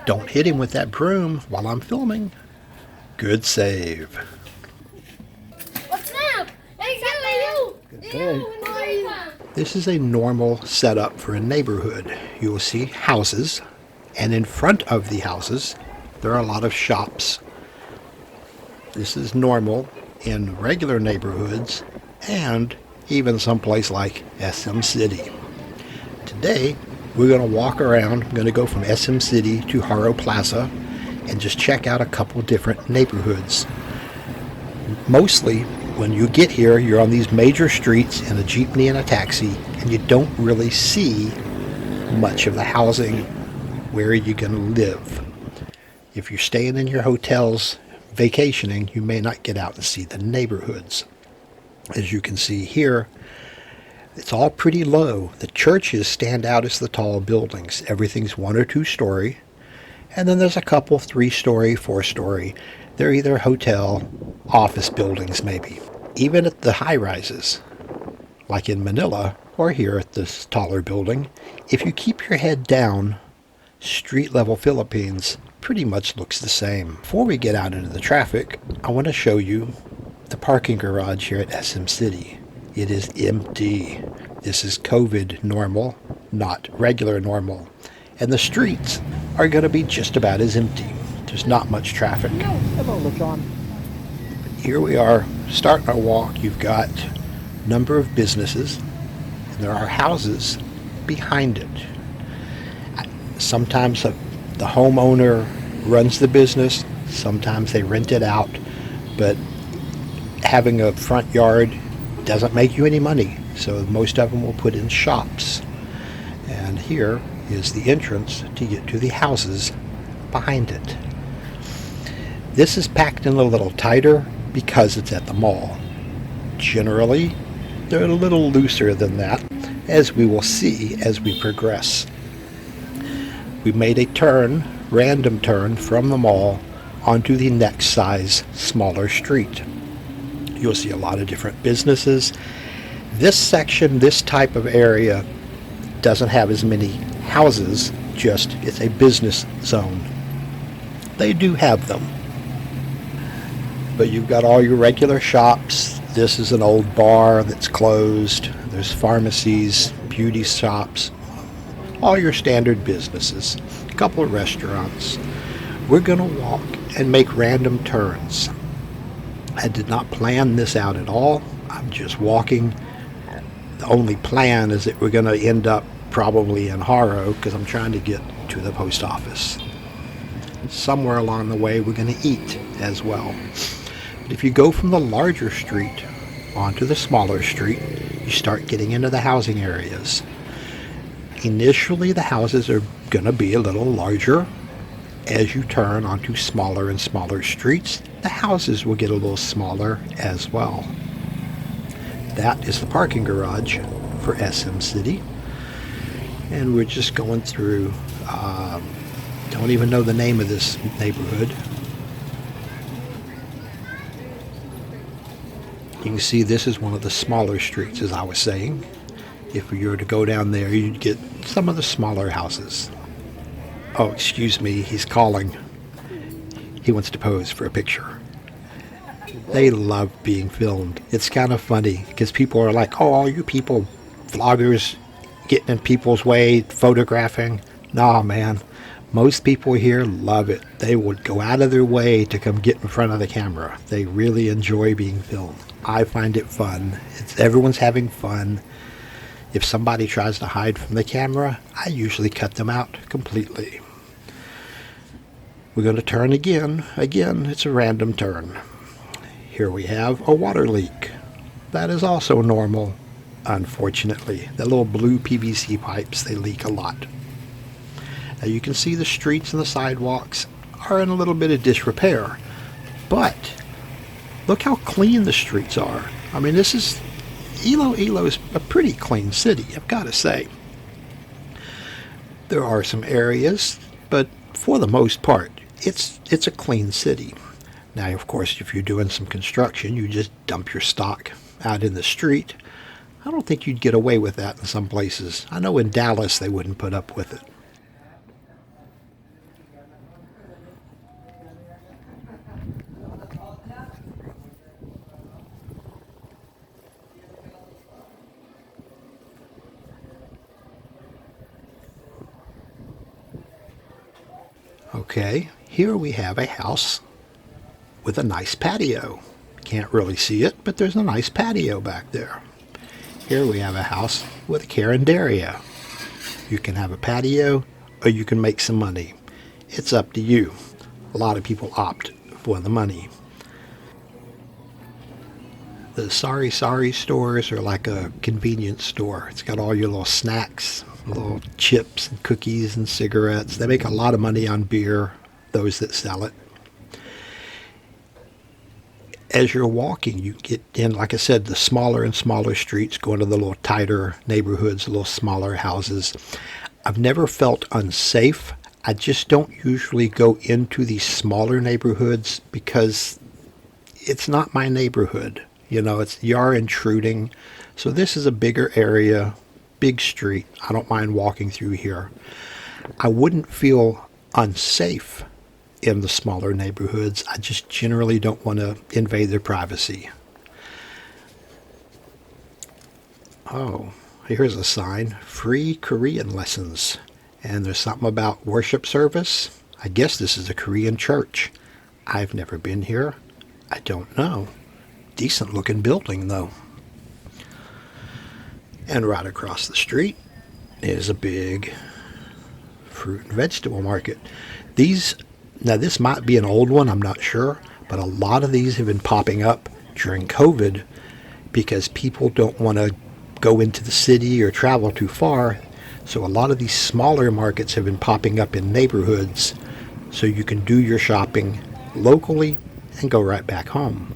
Don't hit him with that broom while I'm filming. Good save. What's up? Hey, you! Good day. This is a normal setup for a neighborhood. You will see houses, and in front of the houses, there are a lot of shops. This is normal in regular neighborhoods and even someplace like SM City. Today, we're going to walk around. I'm going to go from SM City to Jaro Plaza and just check out a couple different neighborhoods. Mostly, when you get here, you're on these major streets in a jeepney and a taxi, and you don't really see much of the housing. Where are you going to live? If you're staying in your hotels, vacationing, you may not get out and see the neighborhoods. As you can see here, it's all pretty low. The churches stand out as the tall buildings. Everything's 1 or 2 story. And then there's a couple 3-story, 4-story. They're either hotel, office buildings maybe. Even at the high rises, like in Manila or here at this taller building, if you keep your head down, street level Philippines pretty much looks the same. Before we get out into the traffic, I want to show you the parking garage here at SM City. It is empty. This is COVID normal, not regular normal. And the streets are going to be just about as empty. There's not much traffic. Hello, LeJohn. Here we are, starting our walk. You've got a number of businesses, and there are houses behind it. Sometimes the homeowner runs the business, sometimes they rent it out, but having a front yard doesn't make you any money, so most of them will put in shops. And here is the entrance to get to the houses behind it. This is packed in a little tighter because it's at the mall. Generally, they're a little looser than that, as we will see as we progress. We made a turn, random turn, from the mall onto the next size, smaller street. You'll see a lot of different businesses. This section, this type of area, doesn't have as many houses, just it's a business zone. They do have them. But you've got all your regular shops. This is an old bar that's closed. There's pharmacies, beauty shops, all your standard businesses, a couple of restaurants. We're going to walk and make random turns. I did not plan this out at all. I'm just walking. The only plan is that we're going to end up probably in Jaro because I'm trying to get to the post office. Somewhere along the way we're going to eat as well. But if you go from the larger street onto the smaller street, you start getting into the housing areas. Initially, the houses are going to be a little larger. As you turn onto smaller and smaller streets, the houses will get a little smaller as well. That is the parking garage for SM City. And we're just going through, don't even know the name of this neighborhood. You can see this is one of the smaller streets, as I was saying. If you were to go down there, you'd get some of the smaller houses. Oh, excuse me, he's calling. He wants to pose for a picture. They love being filmed. It's kind of funny because people are like, oh, all you people, vloggers, getting in people's way, photographing. Nah, man. Most people here love it. They would go out of their way to come get in front of the camera. They really enjoy being filmed. I find it fun. Everyone's having fun. If somebody tries to hide from the camera, I usually cut them out completely. We're going to turn again. Again, it's a random turn. Here we have a water leak. That is also normal, unfortunately. The little blue PVC pipes, they leak a lot. Now you can see the streets and the sidewalks are in a little bit of disrepair, but look how clean the streets are. I mean, this is Iloilo is a pretty clean city, I've got to say. There are some areas, but for the most part, it's a clean city. Now, of course, if you're doing some construction, you just dump your stock out in the street. I don't think you'd get away with that in some places. I know in Dallas they wouldn't put up with it. Okay, here we have a house with a nice patio. Can't really see it, but there's a nice patio back there. Here we have a house with a carinderia. You can have a patio or you can make some money. It's up to you. A lot of people opt for the money. The Sari Sari stores are like a convenience store. It's got all your little snacks, little chips and cookies and cigarettes. They make a lot of money on beer, those that sell it. As you're walking, you get in, like I said, the smaller and smaller streets, going to the little tighter neighborhoods, the little smaller houses. I've never felt unsafe. I just don't usually go into these smaller neighborhoods because it's not my neighborhood. You know, you are intruding. So this is a bigger area, big street. I don't mind walking through here. I wouldn't feel unsafe in the smaller neighborhoods. I just generally don't want to invade their privacy. Oh, here's a sign, free Korean lessons. And there's something about worship service. I guess this is a Korean church. I've never been here. I don't know. Decent looking building though. And right across the street is a big fruit and vegetable market. Now this might be an old one, I'm not sure, but a lot of these have been popping up during COVID because people don't want to go into the city or travel too far. So a lot of these smaller markets have been popping up in neighborhoods so you can do your shopping locally and go right back home.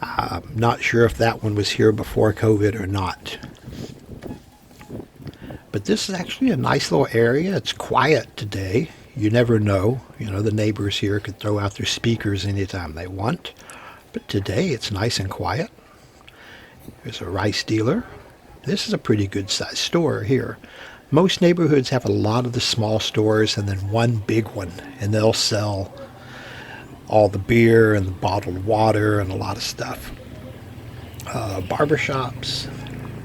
I'm not sure if that one was here before COVID or not. But this is actually a nice little area. It's quiet today. You never know. You know, the neighbors here could throw out their speakers anytime they want. But today it's nice and quiet. There's a rice dealer. This is a pretty good sized store here. Most neighborhoods have a lot of the small stores and then one big one. And they'll sell all the beer and the bottled water and a lot of stuff. Barbershops.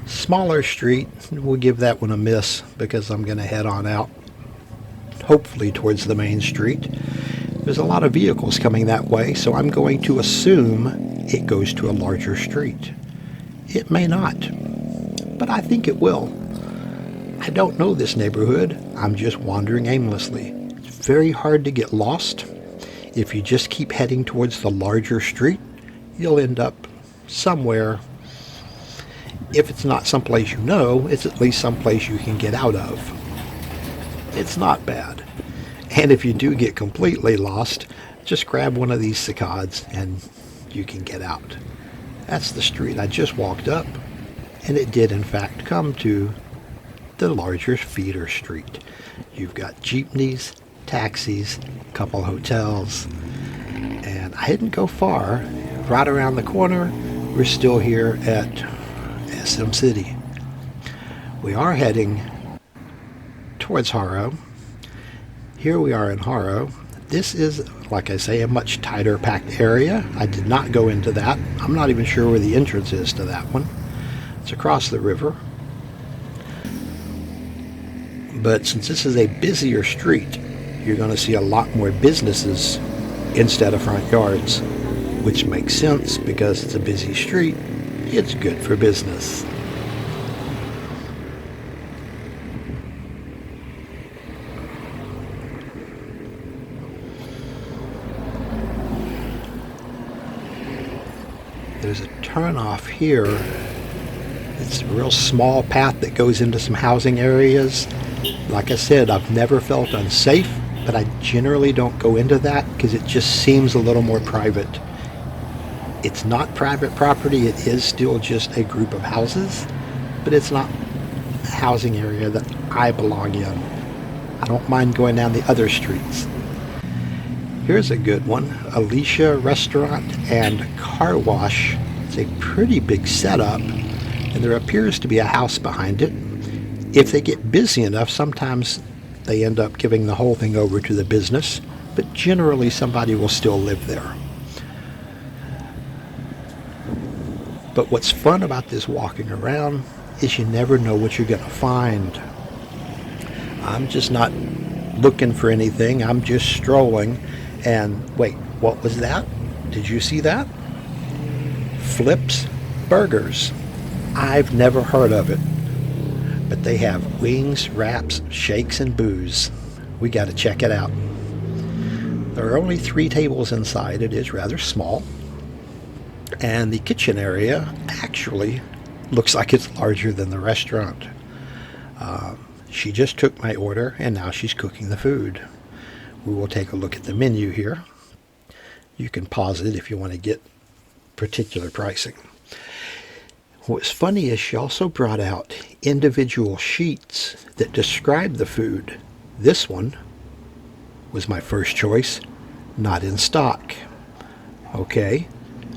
Smaller street. We'll give that one a miss because I'm going to head on out, hopefully towards the main street. There's a lot of vehicles coming that way, so I'm going to assume it goes to a larger street. It may not, but I think it will. I don't know this neighborhood. I'm just wandering aimlessly. It's very hard to get lost. If you just keep heading towards the larger street, you'll end up somewhere. If it's not someplace you know, it's at least someplace you can get out of. It's not bad. And if you do get completely lost, just grab one of these cicadas and you can get out. That's the street I just walked up, and it did in fact come to the larger feeder street. You've got jeepneys, taxis, a couple hotels, and I didn't go far. Right around the corner, we're still here at SM City. We are heading towards Jaro. Here we are in Jaro. This is, like I say, a much tighter packed area. I did not go into that. I'm not even sure where the entrance is to that one. It's across the river. But since this is a busier street, you're going to see a lot more businesses instead of front yards, which makes sense because it's a busy street. It's good for business. There's a turnoff here. It's a real small path that goes into some housing areas. Like I said, I've never felt unsafe, but I generally don't go into that because it just seems a little more private. It's not private property, it is still just a group of houses, but it's not a housing area that I belong in. I don't mind going down the other streets. Here's a good one, Alicia Restaurant and Car Wash. It's a pretty big setup, and there appears to be a house behind it. If they get busy enough, sometimes they end up giving the whole thing over to the business, but generally somebody will still live there. But what's fun about this walking around is you never know what you're going to find. I'm just not looking for anything. I'm just strolling. And wait, what was that? Did you see that? Flipz Burgers. I've never heard of it. But they have wings, wraps, shakes, and booze. We got to check it out. There are only 3 tables inside. It is rather small. And the kitchen area actually looks like it's larger than the restaurant. She just took my order and now she's cooking the food. We will take a look at the menu here. You can pause it if you want to get particular pricing. What's funny is she also brought out individual sheets that describe the food. This one was my first choice, not in stock. Okay,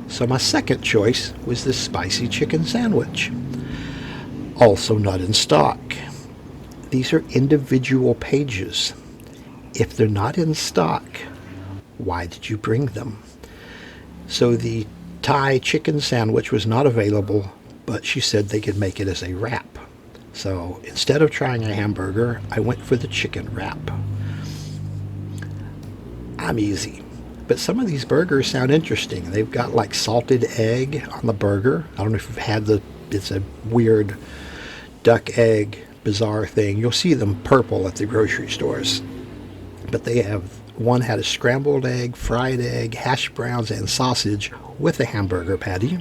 so my second choice was this spicy chicken sandwich, also not in stock. These are individual pages. If they're not in stock, why did you bring them? So the Thai chicken sandwich was not available, but she said they could make it as a wrap. So instead of trying a hamburger, I went for the chicken wrap. I'm easy, but some of these burgers sound interesting. They've got like salted egg on the burger. I don't know if you've had it's a weird duck egg bizarre thing. You'll see them purple at the grocery stores. But they have, one had a scrambled egg, fried egg, hash browns, and sausage with a hamburger patty.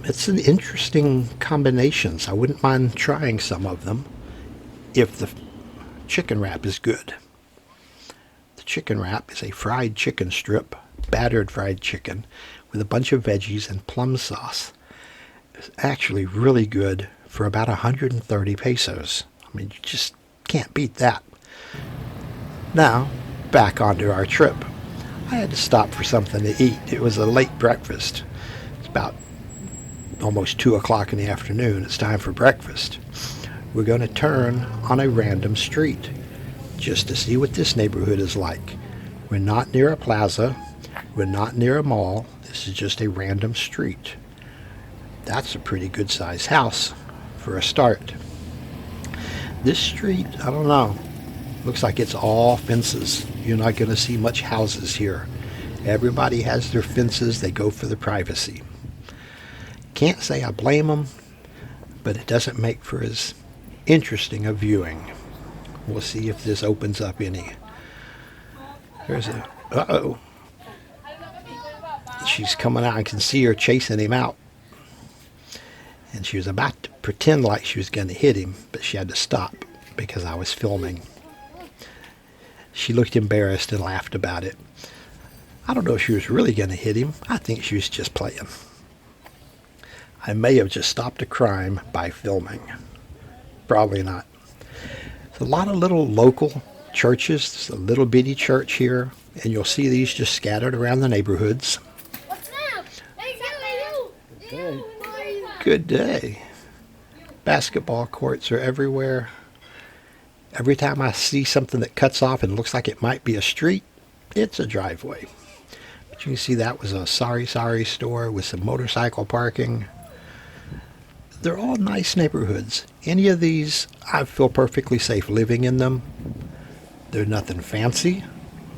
It's an interesting combinations. I wouldn't mind trying some of them if the chicken wrap is good. The chicken wrap is a fried chicken strip, battered fried chicken, with a bunch of veggies and plum sauce. It's actually really good for about 130 pesos. I mean, you just can't beat that. Now, back onto our trip. I had to stop for something to eat. It was a late breakfast. It's about almost 2 o'clock in the afternoon. It's time for breakfast. We're going to turn on a random street just to see what this neighborhood is like. We're not near a plaza. We're not near a mall. This is just a random street. That's a pretty good sized house for a start. This street, I don't know. Looks like it's all fences. You're not going to see much houses here. Everybody has their fences. They go for the privacy. Can't say I blame them, but it doesn't make for as interesting a viewing. We'll see if this opens up any. There's a, uh-oh. She's coming out. I can see her chasing him out. And she was about to pretend like she was going to hit him, but she had to stop because I was filming. She looked embarrassed and laughed about it. I don't know if she was really going to hit him. I think she was just playing. I may have just stopped a crime by filming. Probably not. There's a lot of little local churches. There's a little bitty church here, and you'll see these just scattered around the neighborhoods. What's up? Hey, you. Good day. Basketball courts are everywhere. Every time I see something that cuts off and looks like it might be a street, it's a driveway. But you can see that was a Sari store with some motorcycle parking. They're all nice neighborhoods. Any of these, I feel perfectly safe living in them. They're nothing fancy.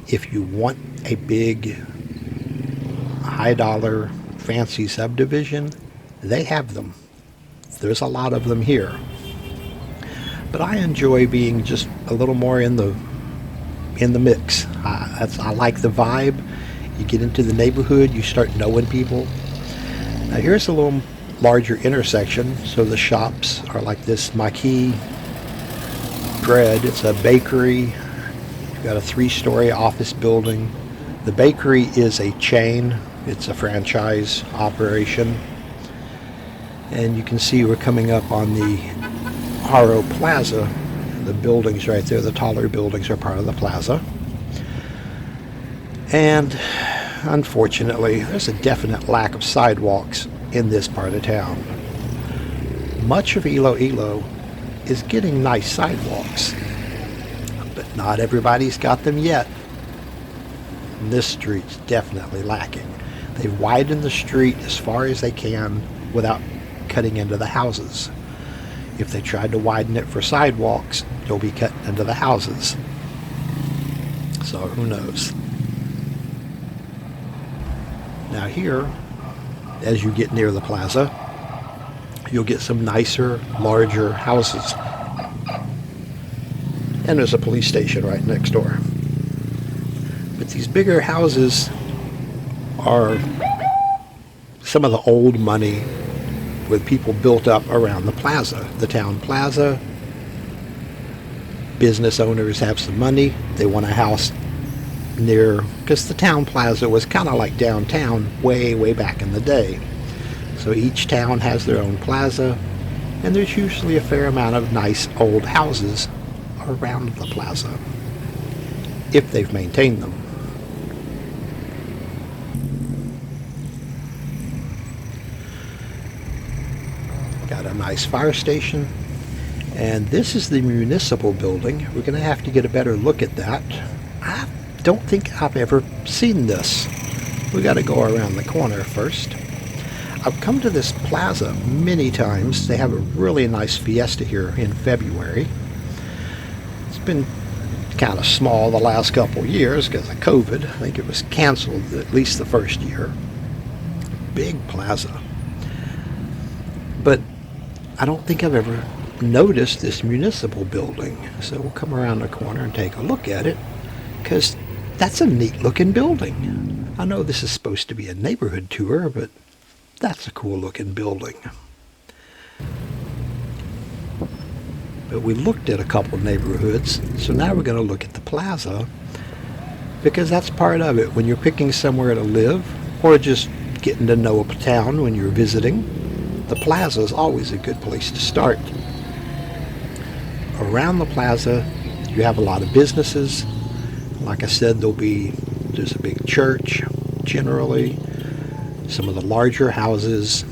If you want a big, high-dollar, fancy subdivision, they have them. There's a lot of them here. But I enjoy being just a little more in the mix. I like the vibe. You get into the neighborhood, you start knowing people. Now here's a little larger intersection, so the shops are like this Maki bread. It's a bakery. You've got a 3-story office building. The bakery is a chain. It's a franchise operation. And you can see we're coming up on the Jaro Plaza. The buildings right there, the taller buildings, are part of the plaza. And unfortunately, there's a definite lack of sidewalks in this part of town. Much of Iloilo is getting nice sidewalks, but not everybody's got them yet. And this street's definitely lacking. They've widened the street as far as they can without cutting into the houses. if they tried to widen it for sidewalks, they'll be cut into the houses. So who knows? Now here, as you get near the plaza, you'll get some nicer, larger houses. And there's a police station right next door. But these bigger houses are some of the old money with people built up around the plaza, the town plaza. Business owners have some money. They want a house near, because the town plaza was kind of like downtown way back in the day. So each town has their own plaza, and there's usually a fair amount of nice old houses around the plaza, if they've maintained them. Got a nice fire station, and this is the municipal building. We're going to have to get a better look at that. I don't think I've ever seen this. We got to go around the corner first. I've come to this plaza many times. They have a really nice fiesta here in February. It's been kind of small the last couple of years because of COVID. I think it was canceled at least the first year. Big plaza. But I don't think I've ever noticed this municipal building. So we'll come around the corner and take a look at it, because that's a neat looking building. I know this is supposed to be a neighborhood tour, but that's a cool looking building. But we looked at a couple neighborhoods, so now we're going to look at the plaza, because that's part of it. When you're picking somewhere to live, or just getting to know a town when you're visiting, the plaza is always a good place to start. Around the plaza, you have a lot of businesses. Like I said, there's a big church, generally, some of the larger houses,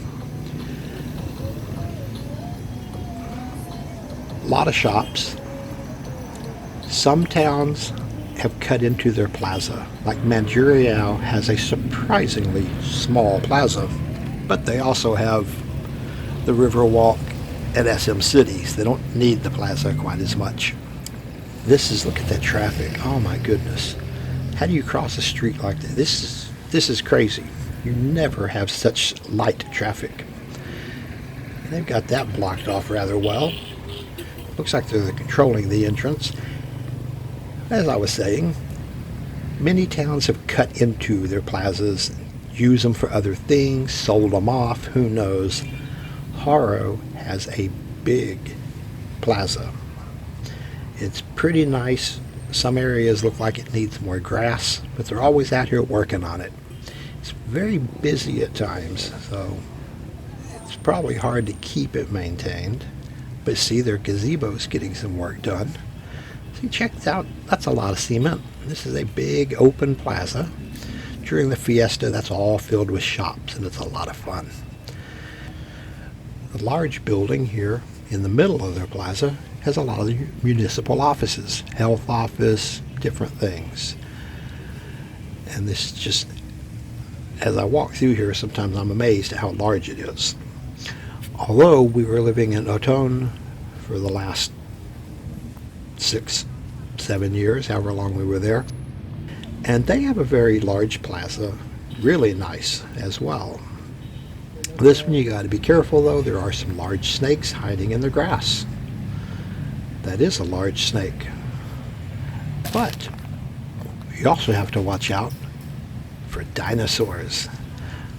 a lot of shops. Some towns have cut into their plaza. Like Manjuriao has a surprisingly small plaza, but they also have the Riverwalk at SM Cities. They don't need the plaza quite as much. Look at that traffic. Oh my goodness. How do you cross a street like that? This is crazy. You never have such light traffic. And they've got that blocked off rather well. Looks like they're controlling the entrance. As I was saying, many towns have cut into their plazas, used them for other things, sold them off, who knows. Jaro has a big plaza. It's pretty nice. Some areas look like it needs more grass, but they're always out here working on it. It's very busy at times, so it's probably hard to keep it maintained. But see, their gazebo's getting some work done. See, check it out. That's a lot of cement. This is a big open plaza. During the fiesta, that's all filled with shops, and it's a lot of fun. The large building here in the middle of their plaza has a lot of municipal offices, health office, different things. And this just, as I walk through here, sometimes I'm amazed at how large it is. Although we were living in Oton for the last 6-7 years, however long we were there, and they have a very large plaza, really nice as well. This one you got to be careful though. There are some large snakes hiding in the grass. That is a large snake. But you also have to watch out for dinosaurs.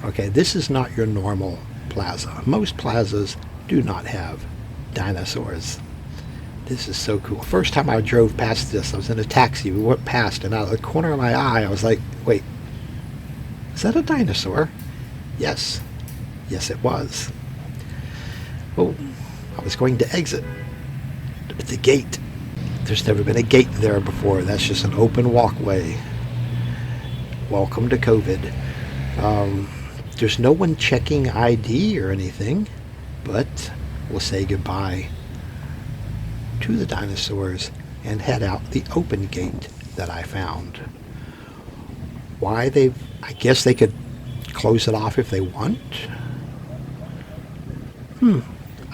Okay, this is not your normal plaza. Most plazas do not have dinosaurs. This is so cool. First time I drove past this, I was in a taxi. We went past, and out of the corner of my eye, I was like, wait, is that a dinosaur? Yes. Yes, it was. Oh, I was going to exit. At the gate. There's never been a gate there before. That's just an open walkway. Welcome to COVID. There's no one checking ID or anything, but we'll say goodbye to the dinosaurs and head out the open gate that I found. I guess they could close it off if they want.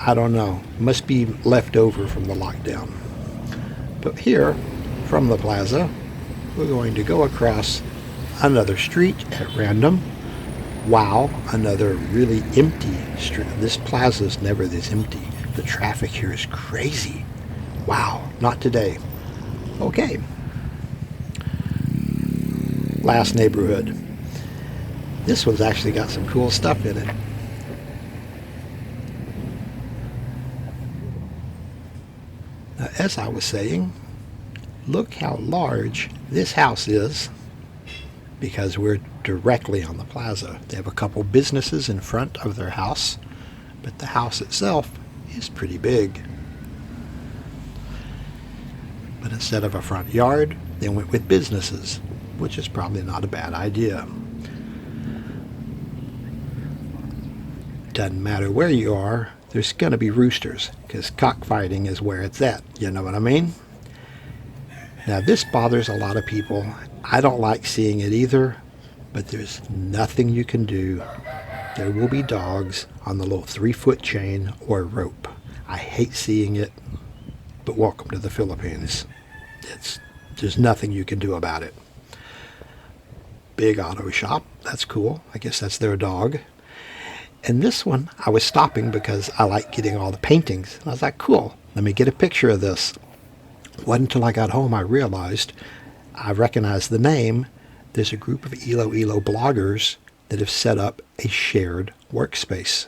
I don't know. Must be left over from the lockdown. But here, from the plaza, we're going to go across another street at random. Wow, another really empty street. This plaza is never this empty. The traffic here is crazy. Wow, not today. Okay. Last neighborhood. This one's actually got some cool stuff in it. Now, as I was saying, look how large this house is because we're directly on the plaza. They have a couple businesses in front of their house, but the house itself is pretty big. But instead of a front yard, they went with businesses, which is probably not a bad idea. Doesn't matter where you are, there's going to be roosters, because cockfighting is where it's at. You know what I mean? Now, this bothers a lot of people. I don't like seeing it either, but there's nothing you can do. There will be dogs on the little 3-foot chain or rope. I hate seeing it, but welcome to the Philippines. There's nothing you can do about it. Big auto shop. That's cool. I guess that's their dog. And this one, I was stopping because I like getting all the paintings. And I was like, cool, let me get a picture of this. Wasn't until I got home I realized I recognized the name. There's a group of Iloilo bloggers that have set up a shared workspace.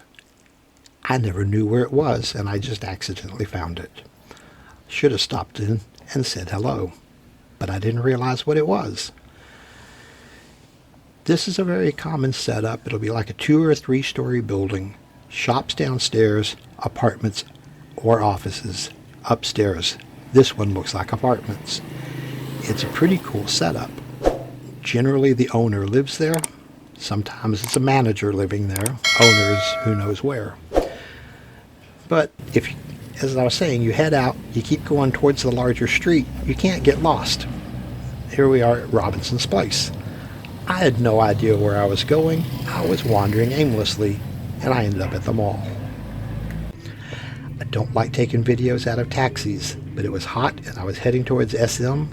I never knew where it was, and I just accidentally found it. Should have stopped in and said hello, but I didn't realize what it was. This is a very common setup. It'll be like a 2 or 3 story building, shops downstairs, apartments or offices upstairs. This one looks like apartments. It's a pretty cool setup. Generally the owner lives there. Sometimes it's a manager living there. Owners, who knows where. But if, as I was saying, you head out, you keep going towards the larger street, you can't get lost. Here we are at Robinson's Place. I had no idea where I was going. I was wandering aimlessly, and I ended up at the mall. I don't like taking videos out of taxis, but it was hot, and I was heading towards SM,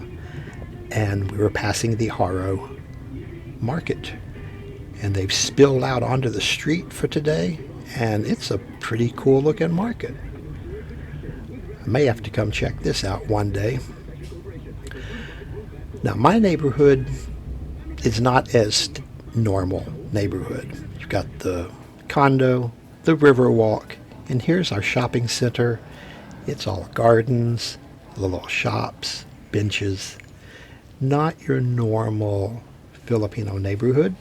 and we were passing the Jaro market. And they've spilled out onto the street for today, and it's a pretty cool looking market. I may have to come check this out one day. Now, my neighborhood is not as normal neighborhood. You've got the condo, the river walk, and here's our shopping center. It's all gardens, little shops, benches. Not your normal Filipino neighborhood,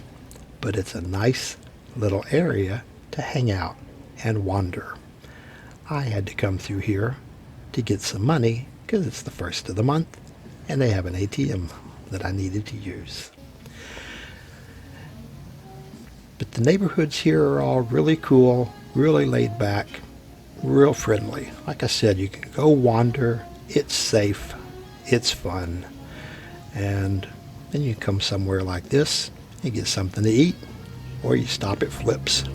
but it's a nice little area to hang out and wander. I had to come through here to get some money because it's the first of the month and they have an ATM that I needed to use. But the neighborhoods here are all really cool, really laid back, real friendly. Like I said, you can go wander, it's safe, it's fun, and then you come somewhere like this, you get something to eat, or you stop at Flipz.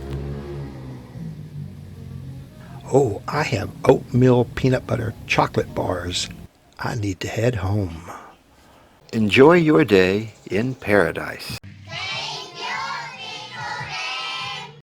Oh, I have oatmeal peanut butter chocolate bars. I need to head home. Enjoy your day in paradise.